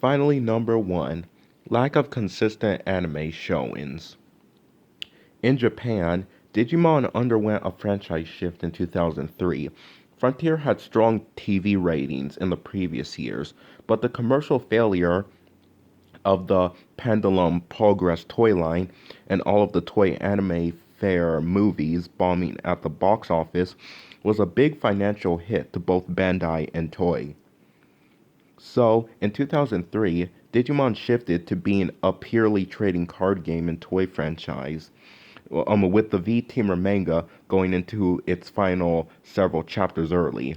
finally, number one, lack of consistent anime showings. In Japan, Digimon underwent a franchise shift in 2003. Frontier had strong TV ratings in the previous years, but the commercial failure of the Pendulum Progress toy line and all of the toy anime fair movies bombing at the box office was a big financial hit to both Bandai and Toei. So, in 2003, Digimon shifted to being a purely trading card game and toy franchise, with the V-Teamer manga going into its final several chapters early.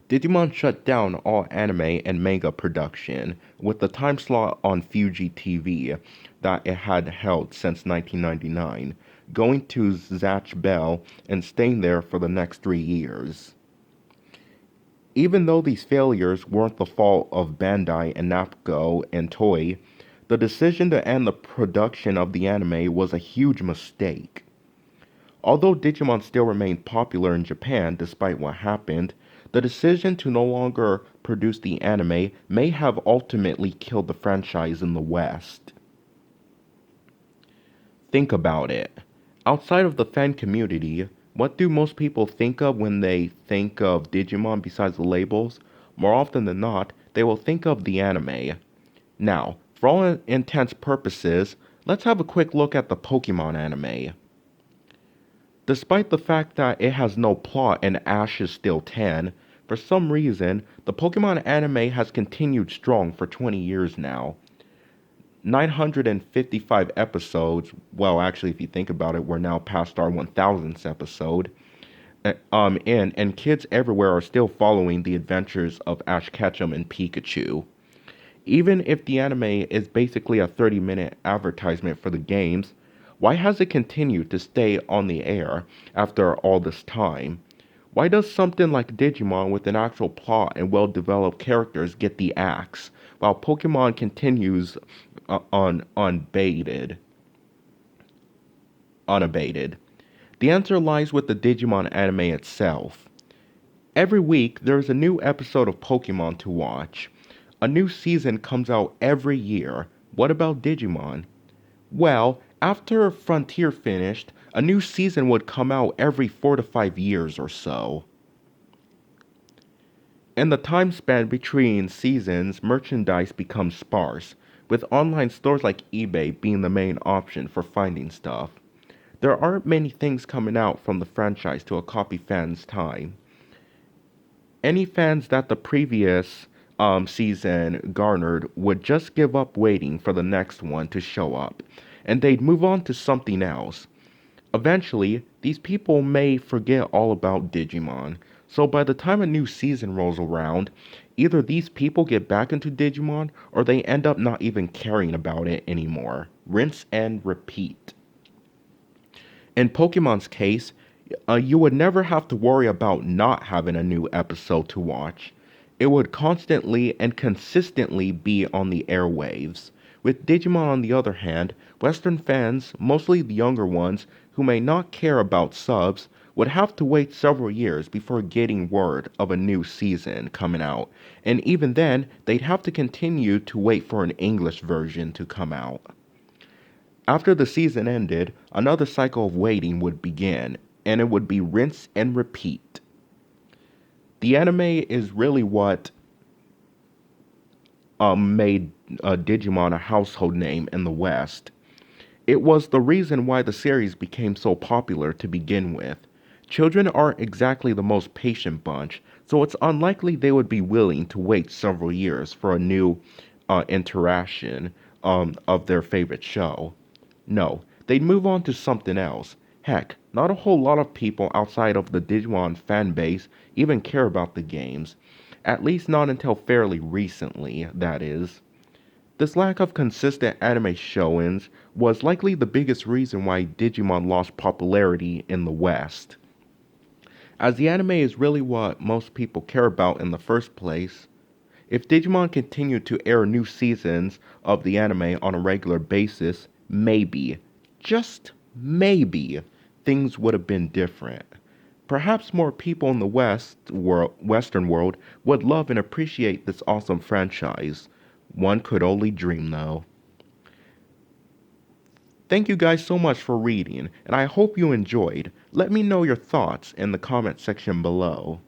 Digimon shut down all anime and manga production, with the time slot on Fuji TV that it had held since 1999, going to Zatch Bell and staying there for the next 3 years. Even though these failures weren't the fault of Bandai and Namco and Toei, the decision to end the production of the anime was a huge mistake. Although Digimon still remained popular in Japan despite what happened, the decision to no longer produce the anime may have ultimately killed the franchise in the West. Think about it. Outside of the fan community, what do most people think of when they think of Digimon besides the labels? More often than not, they will think of the anime. Now, for all intents purposes, let's have a quick look at the Pokemon anime. Despite the fact that it has no plot and Ash is still 10, for some reason, the Pokemon anime has continued strong for 20 years now. 955 episodes, well actually if you think about it, we're now past our 1000th episode, and kids everywhere are still following the adventures of Ash Ketchum and Pikachu. Even if the anime is basically a 30-minute advertisement for the games, why has it continued to stay on the air after all this time? Why does something like Digimon with an actual plot and well-developed characters get the axe, while Pokemon continues unabated? The answer lies with the Digimon anime itself. Every week, there is a new episode of Pokemon to watch. A new season comes out every year. What about Digimon? Well, after Frontier finished, a new season would come out every 4 to 5 years or so. In the time span between seasons, merchandise becomes sparse, with online stores like eBay being the main option for finding stuff. There aren't many things coming out from the franchise to accompany fans' time. Any fans that the previous season garnered would just give up waiting for the next one to show up, and they'd move on to something else. Eventually, these people may forget all about Digimon, so by the time a new season rolls around, either these people get back into Digimon or they end up not even caring about it anymore. Rinse and repeat. In Pokemon's case, you would never have to worry about not having a new episode to watch. It would constantly and consistently be on the airwaves. With Digimon, on the other hand, Western fans, mostly the younger ones, who may not care about subs, would have to wait several years before getting word of a new season coming out, and even then, they'd have to continue to wait for an English version to come out. After the season ended, another cycle of waiting would begin, and it would be rinse and repeat. The anime is really what made Digimon a household name in the West. It was the reason why the series became so popular to begin with. Children aren't exactly the most patient bunch, so it's unlikely they would be willing to wait several years for a new iteration of their favorite show. No, they'd move on to something else. Heck, not a whole lot of people outside of the Digimon fan base even care about the games. At least not until fairly recently, that is. This lack of consistent anime showings was likely the biggest reason why Digimon lost popularity in the West. As the anime is really what most people care about in the first place, if Digimon continued to air new seasons of the anime on a regular basis, maybe, just maybe, things would have been different. Perhaps more people in the Western world would love and appreciate this awesome franchise. One could only dream, though. Thank you guys so much for reading, and I hope you enjoyed. Let me know your thoughts in the comment section below.